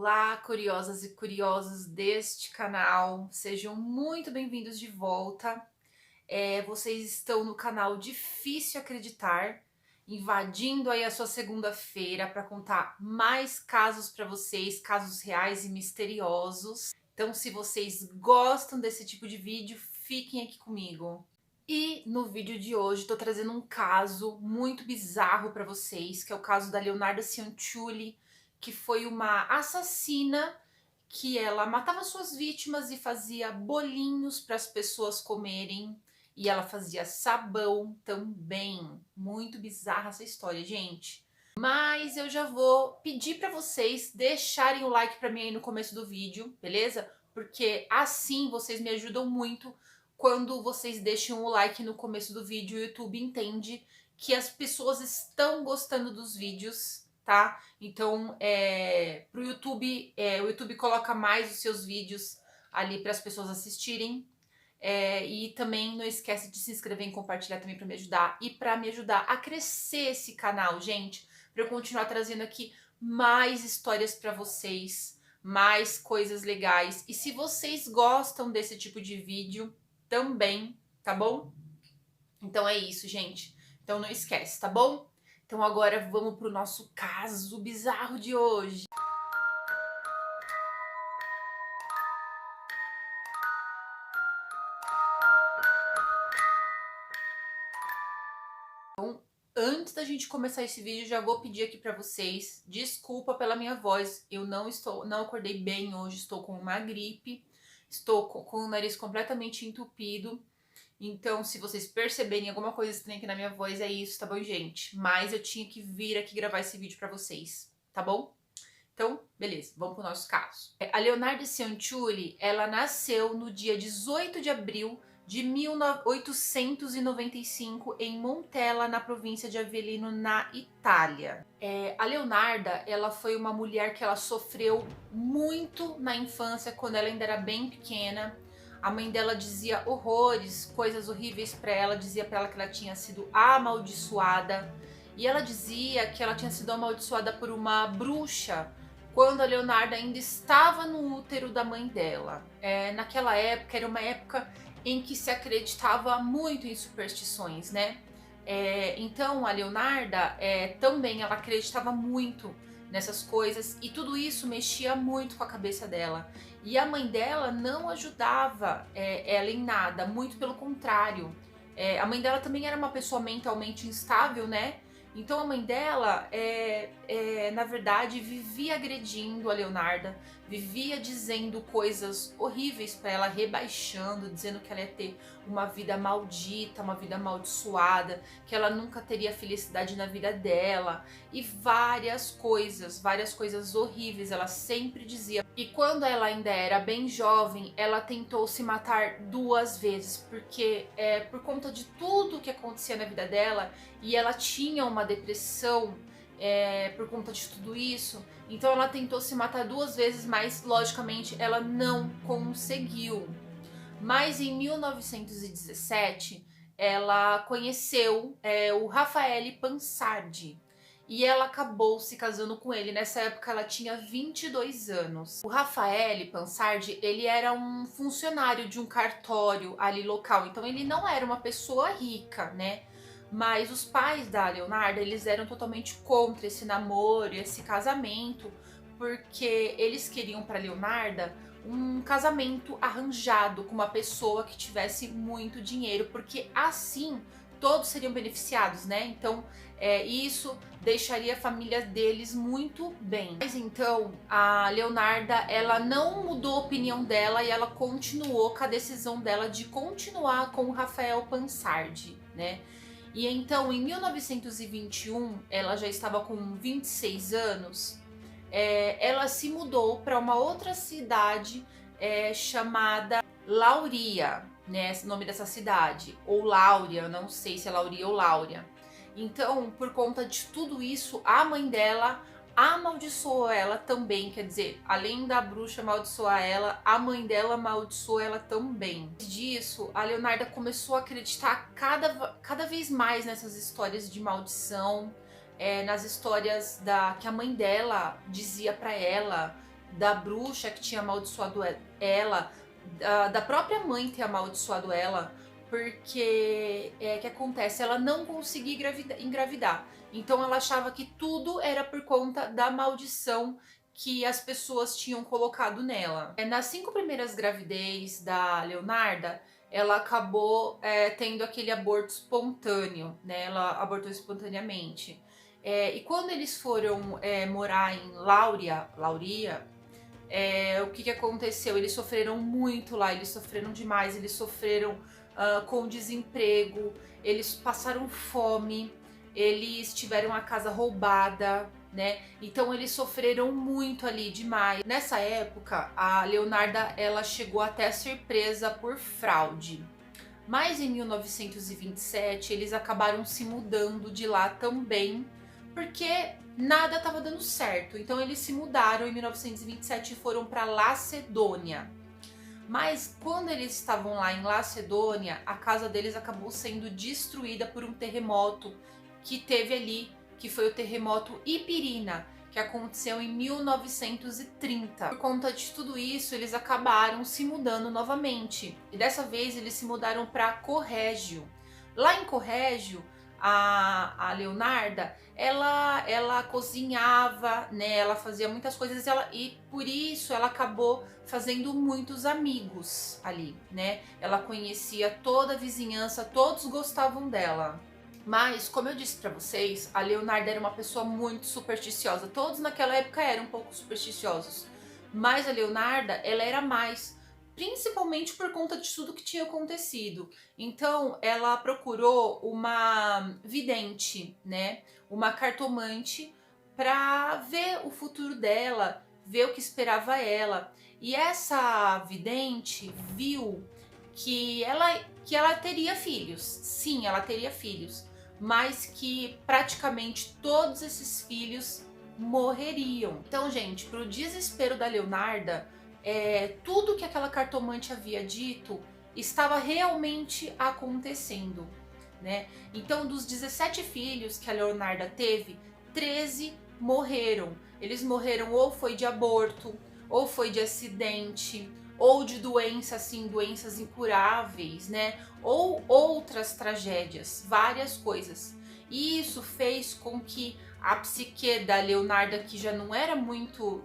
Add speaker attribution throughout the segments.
Speaker 1: Olá, curiosas e curiosos deste canal, sejam muito bem-vindos de volta. Vocês estão no canal Difícil Acreditar, invadindo aí a sua segunda-feira para contar mais casos para vocês, casos reais e misteriosos. Então, se vocês gostam desse tipo de vídeo, fiquem aqui comigo. E no vídeo de hoje estou trazendo um caso muito bizarro para vocês, que é o caso da Leonarda Cianciulli, que foi uma assassina que ela matava suas vítimas e fazia bolinhos para as pessoas comerem. E ela fazia sabão também. Muito bizarra essa história, gente. Mas eu já vou pedir para vocês deixarem o like para mim aí no começo do vídeo, beleza? Porque assim vocês me ajudam muito. Quando vocês deixam o like no começo do vídeo, o YouTube entende que as pessoas estão gostando dos vídeos, tá? Então, pro YouTube, o YouTube coloca mais os seus vídeos ali para as pessoas assistirem. E também não esquece de se inscrever e compartilhar também para me ajudar e para me ajudar a crescer esse canal, gente, para eu continuar trazendo aqui mais histórias para vocês, mais coisas legais. E se vocês gostam desse tipo de vídeo também, tá bom? Então é isso, gente. Então não esquece, tá bom? Então agora vamos pro nosso caso bizarro de hoje. Antes da gente começar esse vídeo, já vou pedir aqui pra vocês desculpa pela minha voz. Eu não acordei bem hoje, estou com uma gripe, estou com o nariz completamente entupido. Então, se vocês perceberem alguma coisa estranha aqui na minha voz, é isso, tá bom, gente? Mas eu tinha que vir aqui gravar esse vídeo pra vocês, tá bom? Então, beleza, vamos pro nosso caso. A Leonarda Cianciulli, ela nasceu no dia 18 de abril de 1895 em Montella, na província de Avellino, na Itália. A Leonarda, ela foi uma mulher que ela sofreu muito na infância, quando ela ainda era bem pequena. A mãe dela dizia horrores, coisas horríveis para ela, dizia para ela que ela tinha sido amaldiçoada. E ela dizia que ela tinha sido amaldiçoada por uma bruxa quando a Leonarda ainda estava no útero da mãe dela. Naquela época, era uma época em que se acreditava muito em superstições, né? Então a Leonarda também ela acreditava muito nessas coisas e tudo isso mexia muito com a cabeça dela. E a mãe dela não ajudava ela em nada, muito pelo contrário. A mãe dela também era uma pessoa mentalmente instável, né? Então a mãe dela, na verdade, vivia agredindo a Leonarda, vivia dizendo coisas horríveis para ela, rebaixando, dizendo que ela ia ter uma vida maldita, uma vida amaldiçoada, que ela nunca teria felicidade na vida dela e várias coisas horríveis ela sempre dizia. E quando ela ainda era bem jovem, ela tentou se matar 2 vezes, porque por conta de tudo que acontecia na vida dela, e ela tinha uma depressão por conta de tudo isso, então ela tentou se matar 2 vezes, mas logicamente ela não conseguiu. Mas em 1917 ela conheceu o Raffaele Pansardi e ela acabou se casando com ele. Nessa época ela tinha 22 anos. O Raffaele Pansardi, ele era um funcionário de um cartório ali local, então ele não era uma pessoa rica, né? Mas os pais da Leonarda, eles eram totalmente contra esse namoro, esse casamento, porque eles queriam para Leonarda um casamento arranjado com uma pessoa que tivesse muito dinheiro, porque assim todos seriam beneficiados, né? Então isso deixaria a família deles muito bem. Mas então a Leonarda, ela não mudou a opinião dela e ela continuou com a decisão dela de continuar com o Rafael Pansardi, né? E então em 1921, ela já estava com 26 anos, ela se mudou para uma outra cidade chamada Lauria, né? Esse nome dessa cidade, ou Láuria, não sei se é Lauria ou Láuria. Então, por conta de tudo isso, a mãe dela amaldiçoou ela também, quer dizer, além da bruxa amaldiçoar ela, a mãe dela amaldiçoou ela também. Disso, a Leonarda começou a acreditar cada vez mais nessas histórias de maldição, nas histórias que a mãe dela dizia pra ela, da bruxa que tinha amaldiçoado ela, da própria mãe ter amaldiçoado ela, porque que acontece? Ela não conseguia engravidar. Então ela achava que tudo era por conta da maldição que as pessoas tinham colocado nela. Nas 5 primeiras gravidez da Leonarda, ela acabou tendo aquele aborto espontâneo, né? Ela abortou espontaneamente. E quando eles foram morar em Lauria, o que aconteceu? Eles sofreram muito lá, eles sofreram demais, eles sofreram com desemprego, eles passaram fome, eles tiveram a casa roubada, né? Então eles sofreram muito ali demais. Nessa época, a Leonarda ela chegou até a ser presa por fraude. Mas em 1927 eles acabaram se mudando de lá também, porque nada estava dando certo. Então eles se mudaram em 1927 e foram para Lacedônia. Mas quando eles estavam lá em Lacedônia, a casa deles acabou sendo destruída por um terremoto que teve ali, que foi o terremoto Ipirina, que aconteceu em 1930. Por conta de tudo isso, eles acabaram se mudando novamente. E dessa vez eles se mudaram para Corrégio. Lá em Corrégio, a Leonarda, ela cozinhava, né? Ela fazia muitas coisas e por isso ela acabou fazendo muitos amigos ali, né? Ela conhecia toda a vizinhança, todos gostavam dela. Mas, como eu disse pra vocês, a Leonarda era uma pessoa muito supersticiosa. Todos naquela época eram um pouco supersticiosos. Mas a Leonarda, ela era mais, principalmente por conta de tudo que tinha acontecido. Então, ela procurou uma vidente, né? Uma cartomante para ver o futuro dela, ver o que esperava ela. E essa vidente viu que ela teria filhos. Sim, ela teria filhos, mas que praticamente todos esses filhos morreriam. Então, gente, pro desespero da Leonarda, tudo que aquela cartomante havia dito estava realmente acontecendo, né? Então, dos 17 filhos que a Leonarda teve, 13 morreram. Eles morreram ou foi de aborto, ou foi de acidente, ou de doença, assim, doenças incuráveis, né? Ou outras tragédias, várias coisas. E isso fez com que a psique da Leonarda, que já não era muito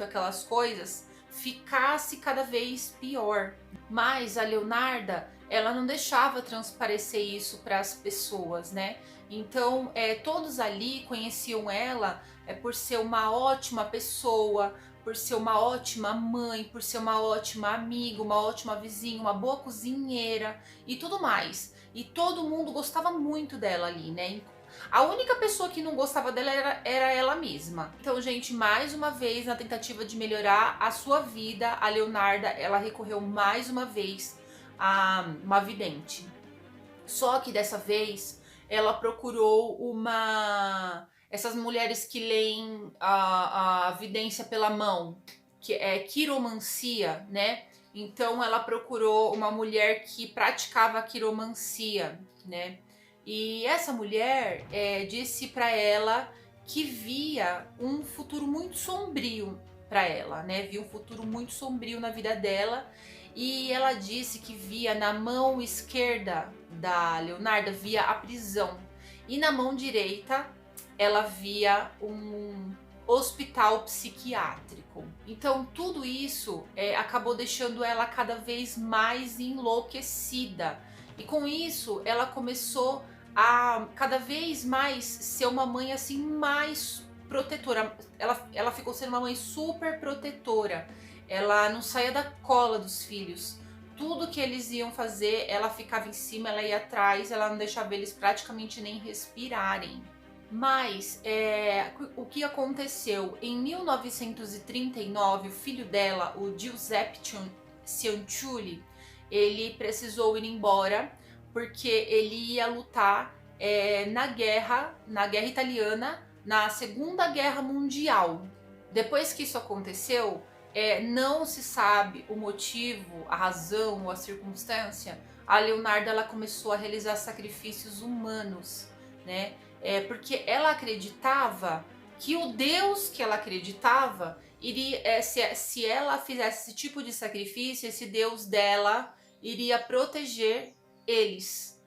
Speaker 1: aquelas coisas, ficasse cada vez pior. Mas a Leonarda, ela não deixava transparecer isso para as pessoas, né? Então, todos ali conheciam ela por ser uma ótima pessoa, por ser uma ótima mãe, por ser uma ótima amiga, uma ótima vizinha, uma boa cozinheira e tudo mais. E todo mundo gostava muito dela ali, né? A única pessoa que não gostava dela era ela mesma. Então, gente, mais uma vez, na tentativa de melhorar a sua vida, a Leonarda, ela recorreu mais uma vez a uma vidente. Só que dessa vez, ela procurou essas mulheres que leem a vidência pela mão, que é quiromancia, né? Então ela procurou uma mulher que praticava a quiromancia, né? E essa mulher disse para ela que via um futuro muito sombrio para ela, né? Via um futuro muito sombrio na vida dela. E ela disse que via na mão esquerda da Leonarda, via a prisão. E na mão direita ela via um hospital psiquiátrico. Então tudo isso acabou deixando ela cada vez mais enlouquecida. E com isso ela começou a cada vez mais ser uma mãe assim mais protetora. Ela ficou sendo uma mãe super protetora. Ela não saía da cola dos filhos. Tudo que eles iam fazer, ela ficava em cima, ela ia atrás, ela não deixava eles praticamente nem respirarem. Mas o que aconteceu? Em 1939, o filho dela, o Giuseppe Cianciulli, ele precisou ir embora porque ele ia lutar na guerra italiana, na Segunda Guerra Mundial. Depois que isso aconteceu, não se sabe o motivo, a razão ou a circunstância. A Leonarda ela começou a realizar sacrifícios humanos, né? Porque ela acreditava que o Deus que ela acreditava se ela fizesse esse tipo de sacrifício, esse Deus dela iria proteger eles,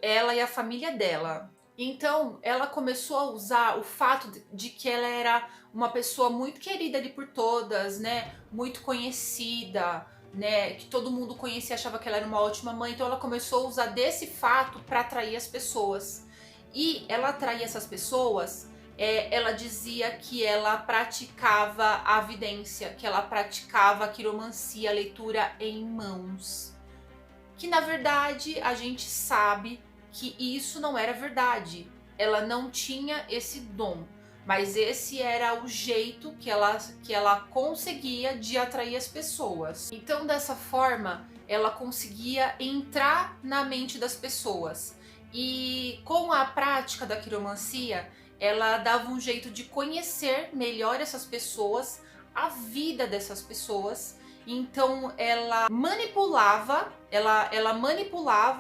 Speaker 1: ela e a família dela. Então, ela começou a usar o fato de que ela era uma pessoa muito querida ali por todas, né? Muito conhecida, né? Que todo mundo conhecia, achava que ela era uma ótima mãe. Então, ela começou a usar desse fato para atrair as pessoas. E ela atraía essas pessoas. Ela dizia que ela praticava a vidência, que ela praticava a quiromancia, a leitura em mãos. Que na verdade a gente sabe que isso não era verdade. Ela não tinha esse dom, mas esse era o jeito que ela conseguia de atrair as pessoas. Então, dessa forma, ela conseguia entrar na mente das pessoas. E com a prática da quiromancia, ela dava um jeito de conhecer melhor essas pessoas, a vida dessas pessoas. Então ela manipulava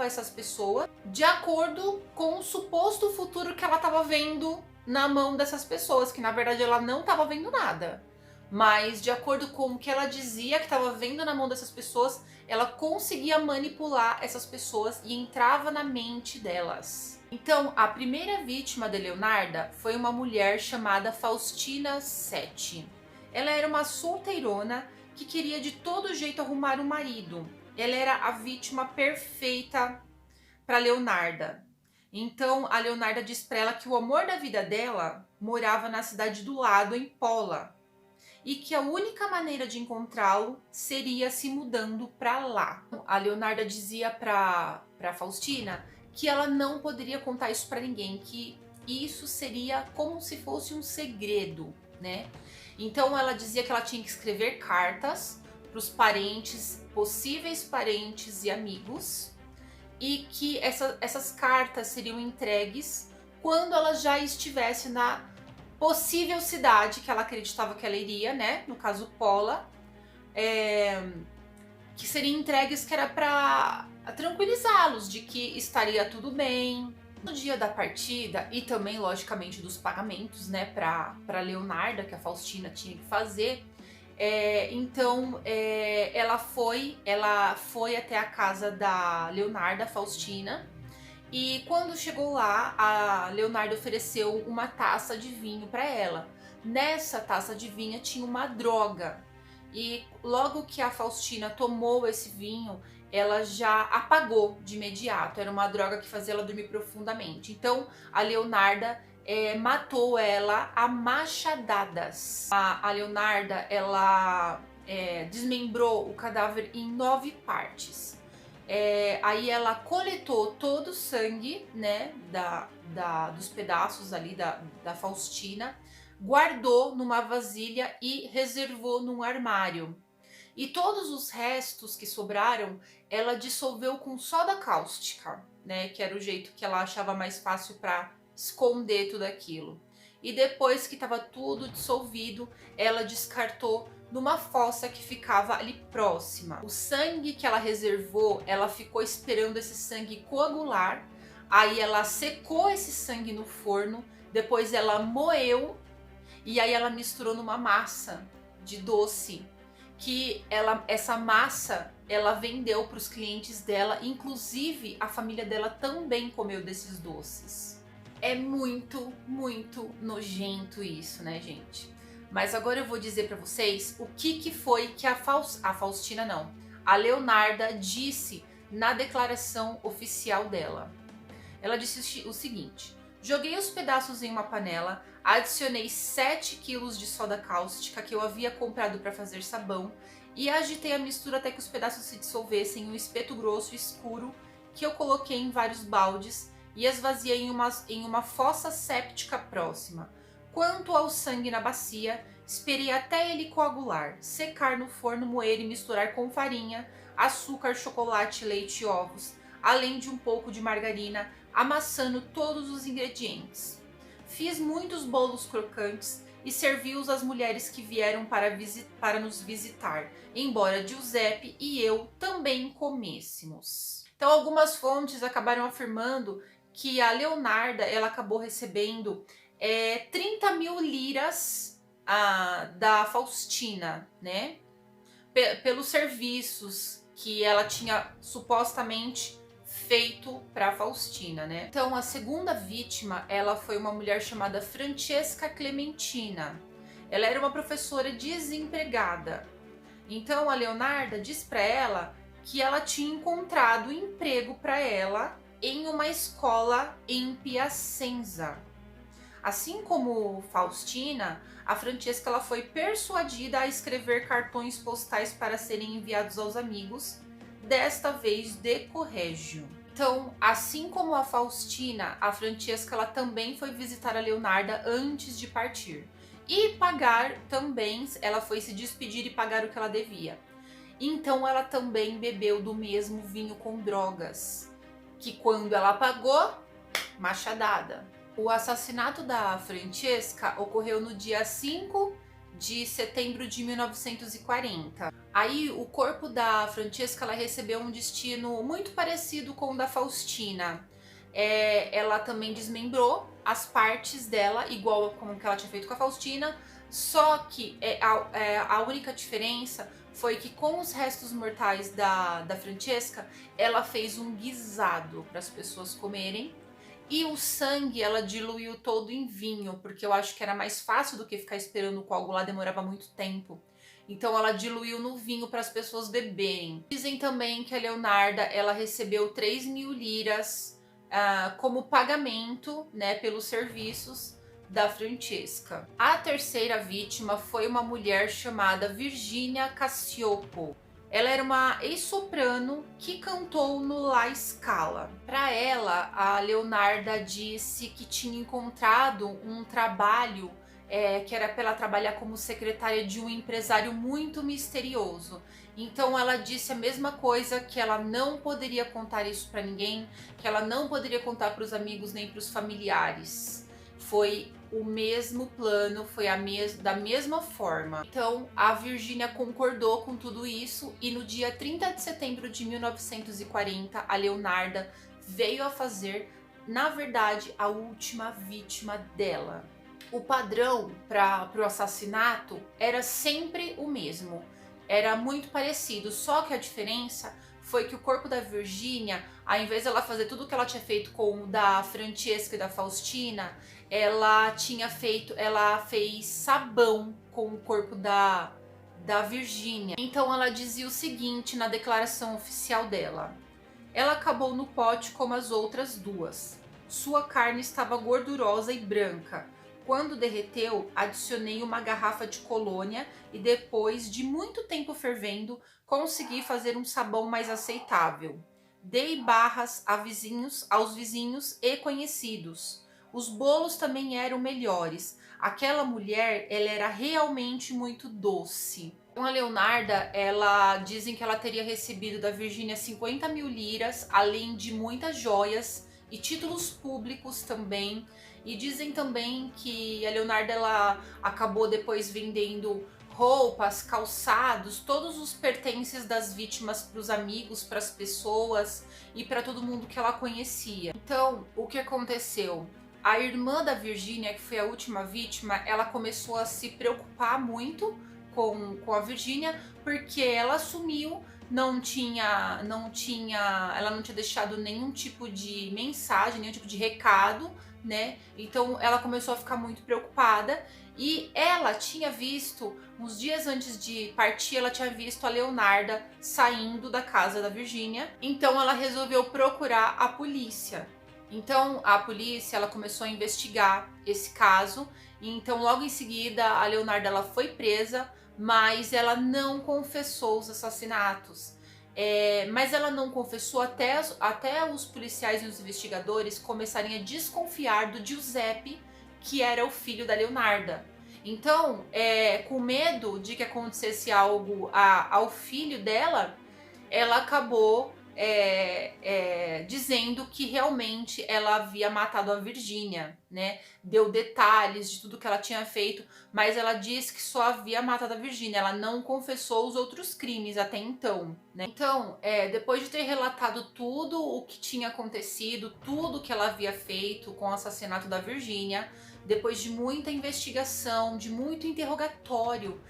Speaker 1: essas pessoas de acordo com o suposto futuro que ela estava vendo na mão dessas pessoas, que na verdade ela não estava vendo nada. Mas de acordo com o que ela dizia que estava vendo na mão dessas pessoas, ela conseguia manipular essas pessoas e entrava na mente delas. Então, a primeira vítima de Leonarda foi uma mulher chamada Faustina Seti. Ela era uma solteirona que queria de todo jeito arrumar um marido. Ela era a vítima perfeita para Leonarda. Então, a Leonarda diz para ela que o amor da vida dela morava na cidade do lado, em Pola, e que a única maneira de encontrá-lo seria se mudando para lá. A Leonarda dizia para Faustina que ela não poderia contar isso para ninguém, que isso seria como se fosse um segredo, né? Então ela dizia que ela tinha que escrever cartas para os parentes, possíveis parentes e amigos, e que essas cartas seriam entregues quando ela já estivesse na possível cidade que ela acreditava que ela iria, né? No caso, Pola, que seriam entregues que era para tranquilizá-los de que estaria tudo bem. No dia da partida e também, logicamente, dos pagamentos, né, para Leonarda, que a Faustina tinha que fazer. Então, ela foi até a casa da Leonarda, Faustina, e quando chegou lá, a Leonardo ofereceu uma taça de vinho para ela. Nessa taça de vinho tinha uma droga. E logo que a Faustina tomou esse vinho, ela já apagou de imediato. Era uma droga que fazia ela dormir profundamente. Então, a Leonarda matou ela a machadadas. A Leonarda, ela desmembrou o cadáver em 9 partes. Aí ela coletou todo o sangue, né, dos pedaços ali da Faustina, guardou numa vasilha e reservou num armário. E todos os restos que sobraram, ela dissolveu com soda cáustica, né, que era o jeito que ela achava mais fácil para esconder tudo aquilo. E depois que estava tudo dissolvido, ela descartou numa fossa que ficava ali próxima. O sangue que ela reservou, ela ficou esperando esse sangue coagular. Aí ela secou esse sangue no forno, depois ela moeu e aí ela misturou numa massa de doce, que essa massa ela vendeu para os clientes dela, inclusive a família dela também comeu desses doces. É muito, muito nojento isso, né, gente? Mas agora eu vou dizer para vocês o que foi que a Faustina não, a Leonarda disse na declaração oficial dela. Ela disse o seguinte: joguei os pedaços em uma panela, adicionei 7 quilos de soda cáustica que eu havia comprado para fazer sabão e agitei a mistura até que os pedaços se dissolvessem em um espeto grosso e escuro que eu coloquei em vários baldes e esvaziei em uma fossa séptica próxima. Quanto ao sangue na bacia, esperei até ele coagular, secar no forno, moer e misturar com farinha, açúcar, chocolate, leite e ovos, além de um pouco de margarina, amassando todos os ingredientes. Fiz muitos bolos crocantes e servi-os às mulheres que vieram para nos visitar, embora Giuseppe e eu também comêssemos. Então, algumas fontes acabaram afirmando que a Leonarda ela acabou recebendo 30 mil liras da Faustina, né? Pelos serviços que ela tinha supostamente feito para Faustina, né? Então, a segunda vítima, ela foi uma mulher chamada Francesca Clementina. Ela era uma professora desempregada. Então, a Leonarda diz para ela que ela tinha encontrado emprego para ela em uma escola em Piacenza. Assim como Faustina, a Francesca ela foi persuadida a escrever cartões postais para serem enviados aos amigos, desta vez de corrégio. Então, assim como a Faustina, a Francesca ela também foi visitar a Leonarda antes de partir. E pagar também, ela foi se despedir e pagar o que ela devia. Então ela também bebeu do mesmo vinho com drogas, que quando ela pagou, machadada. O assassinato da Francesca ocorreu no dia 5 de setembro de 1940. Aí o corpo da Francesca ela recebeu um destino muito parecido com o da Faustina. Ela também desmembrou as partes dela, igual como que ela tinha feito com a Faustina, só que a única diferença foi que com os restos mortais da Francesca, ela fez um guisado para as pessoas comerem. E o sangue ela diluiu todo em vinho, porque eu acho que era mais fácil do que ficar esperando o coagular, demorava muito tempo. Então ela diluiu no vinho para as pessoas beberem. Dizem também que a Leonarda ela recebeu 3.000 liras como pagamento, né, pelos serviços da Francesca. A terceira vítima foi uma mulher chamada Virginia Cassioppo. Ela era uma ex-soprano que cantou no La Scala. Para ela, a Leonarda disse que tinha encontrado um trabalho que era para ela trabalhar como secretária de um empresário muito misterioso. Então ela disse a mesma coisa, que ela não poderia contar isso para ninguém, que ela não poderia contar para os amigos nem para os familiares. Foi o mesmo plano, foi da mesma forma. Então a Virginia concordou com tudo isso e no dia 30 de setembro de 1940 a Leonarda veio a fazer, na verdade, a última vítima dela. O padrão para o assassinato era sempre o mesmo, era muito parecido, só que a diferença foi que o corpo da Virginia, ao invés de ela fazer tudo o que ela tinha feito com o da Francesca e da Faustina, ela fez sabão com o corpo da Virginia. Então ela dizia o seguinte na declaração oficial dela: ela acabou no pote como as outras duas. Sua carne estava gordurosa e branca. Quando derreteu, adicionei uma garrafa de colônia e depois de muito tempo fervendo, consegui fazer um sabão mais aceitável. Dei barras aos vizinhos e conhecidos. Os bolos também eram melhores. Aquela mulher, ela era realmente muito doce. Então a Leonarda, dizem que ela teria recebido da Virginia 50.000 liras, além de muitas joias e títulos públicos também. E dizem também que a Leonarda ela acabou depois vendendo roupas, calçados, todos os pertences das vítimas para os amigos, para as pessoas e para todo mundo que ela conhecia. Então, o que aconteceu? A irmã da Virginia, que foi a última vítima, ela começou a se preocupar muito com a Virginia, porque ela sumiu, ela não tinha deixado nenhum tipo de mensagem, nenhum tipo de recado, né? Então ela começou a ficar muito preocupada e ela tinha visto, uns dias antes de partir, ela tinha visto a Leonarda saindo da casa da Virginia. Então ela resolveu procurar a polícia. Então a polícia ela começou a investigar esse caso. E então logo em seguida a Leonarda ela foi presa, mas ela não confessou os assassinatos. Mas ela não confessou até os policiais e os investigadores começarem a desconfiar do Giuseppe, que era o filho da Leonarda. Então, com medo de que acontecesse algo ao filho dela, ela acabou dizendo que realmente ela havia matado a Virginia, né? Deu detalhes de tudo que ela tinha feito, mas ela disse que só havia matado a Virginia, ela não confessou os outros crimes até então, né? Então, depois de ter relatado tudo o que tinha acontecido, tudo que ela havia feito com o assassinato da Virginia, depois de muita investigação, de muito interrogatório,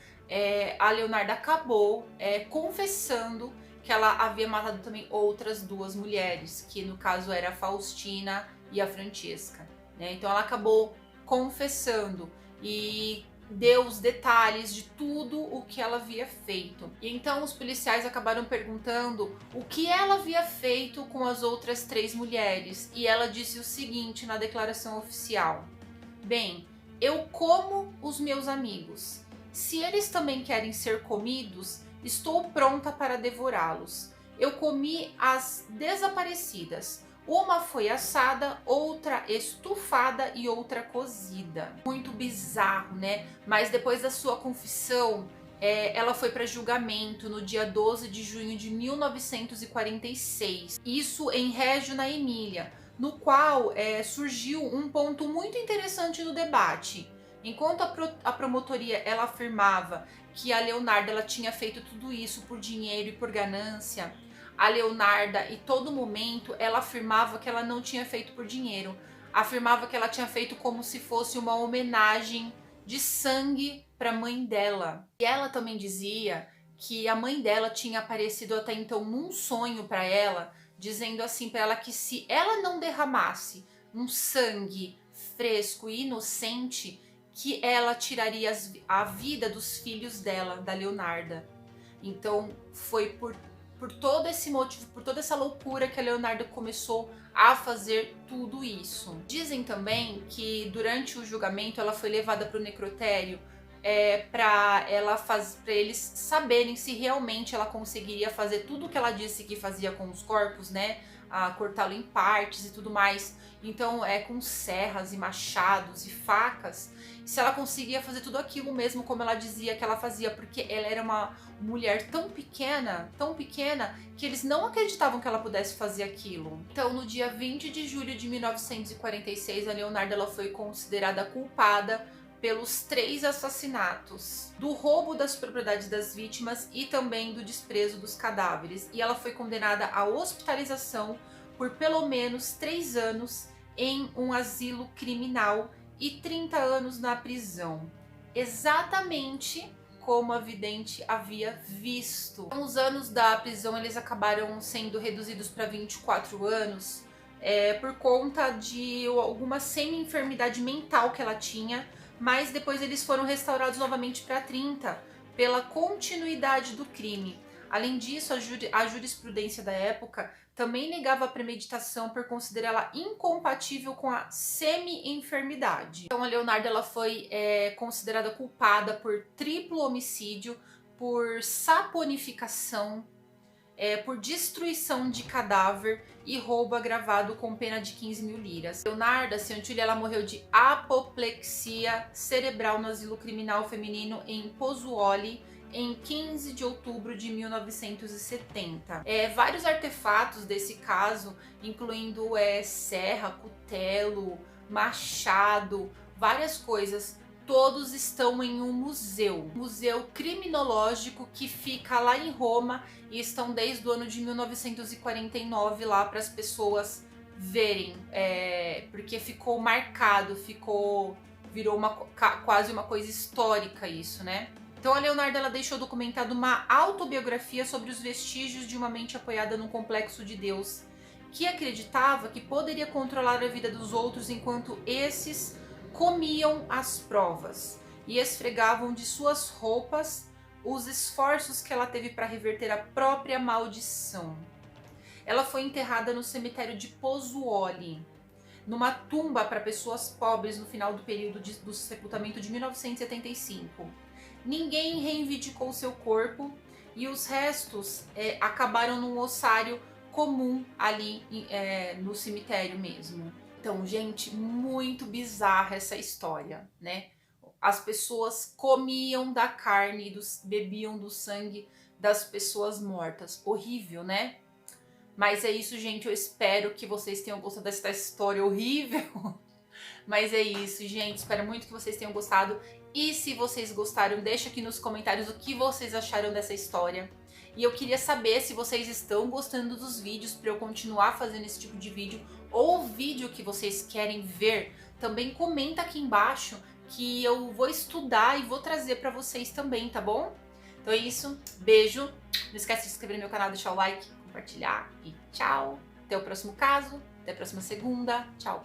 Speaker 1: a Leonarda acabou confessando que ela havia matado também outras duas mulheres, que no caso era a Faustina e a Francesca, né? Então ela acabou confessando e deu os detalhes de tudo o que ela havia feito. E então os policiais acabaram perguntando o que ela havia feito com as outras 3 mulheres. E ela disse o seguinte na declaração oficial: bem, eu como os meus amigos. Se eles também querem ser comidos, estou pronta para devorá-los. Eu comi as desaparecidas. Uma foi assada, outra estufada e outra cozida. Muito bizarro, né? Mas depois da sua confissão, ela foi para julgamento no dia 12 de junho de 1946. Isso em Reggio, na Emília, no qual surgiu um ponto muito interessante no debate. Enquanto a promotoria ela afirmava que a Leonarda ela tinha feito tudo isso por dinheiro e por ganância, a Leonarda, em todo momento, ela afirmava que ela não tinha feito por dinheiro. Afirmava que ela tinha feito como se fosse uma homenagem de sangue para a mãe dela. E ela também dizia que a mãe dela tinha aparecido até então num sonho para ela, dizendo assim para ela que se ela não derramasse um sangue fresco e inocente, que ela tiraria a vida dos filhos dela, da Leonarda. Então foi por todo esse motivo, por toda essa loucura que a Leonarda começou a fazer tudo isso. Dizem também que durante o julgamento ela foi levada para o necrotério para eles saberem se realmente ela conseguiria fazer tudo o que ela disse que fazia com os corpos, né? A cortá-lo em partes e tudo mais. Então com serras e machados e facas, se ela conseguia fazer tudo aquilo mesmo como ela dizia que ela fazia, porque ela era uma mulher tão pequena, que eles não acreditavam que ela pudesse fazer aquilo. Então, no dia 20 de julho de 1946, a Leonarda ela foi considerada culpada pelos 3 assassinatos, do roubo das propriedades das vítimas e também do desprezo dos cadáveres. E ela foi condenada à hospitalização por pelo menos 3 anos em um asilo criminal e 30 anos na prisão, exatamente como a vidente havia visto. Os anos da prisão eles acabaram sendo reduzidos para 24 anos por conta de alguma semi-enfermidade mental que ela tinha, mas depois eles foram restaurados novamente para 30 pela continuidade do crime. Além disso, a jurisprudência da época também negava a premeditação por considerá-la incompatível com a semi-enfermidade. Então a Leonarda ela foi considerada culpada por triplo homicídio, por saponificação, por destruição de cadáver e roubo agravado com pena de 15 mil liras. Leonarda Cianciulli ela morreu de apoplexia cerebral no asilo criminal feminino em Pozzuoli, em 15 de outubro de 1970. Vários artefatos desse caso, incluindo serra, cutelo, machado, várias coisas, todos estão em um museu criminológico que fica lá em Roma e estão desde o ano de 1949 lá para as pessoas verem, porque ficou marcado, virou quase uma coisa histórica isso, né? Então a Leonarda ela deixou documentada uma autobiografia sobre os vestígios de uma mente apoiada num complexo de Deus, que acreditava que poderia controlar a vida dos outros enquanto esses comiam as provas e esfregavam de suas roupas os esforços que ela teve para reverter a própria maldição. Ela foi enterrada no cemitério de Pozzuoli, numa tumba para pessoas pobres no final do período do sepultamento de 1975. Ninguém reivindicou seu corpo e os restos acabaram num ossário comum ali no cemitério mesmo. Então, gente, muito bizarra essa história, né? As pessoas comiam da carne, bebiam do sangue das pessoas mortas. Horrível, né? Mas é isso, gente. Eu espero que vocês tenham gostado dessa história horrível. Mas é isso, gente. Espero muito que vocês tenham gostado. E se vocês gostaram, deixa aqui nos comentários o que vocês acharam dessa história. E eu queria saber se vocês estão gostando dos vídeos para eu continuar fazendo esse tipo de vídeo, ou o vídeo que vocês querem ver também comenta aqui embaixo que eu vou estudar e vou trazer pra vocês também, tá bom? Então é isso, beijo, não esquece de se inscrever no meu canal, deixar o like, compartilhar e tchau! Até o próximo caso, até a próxima segunda, tchau!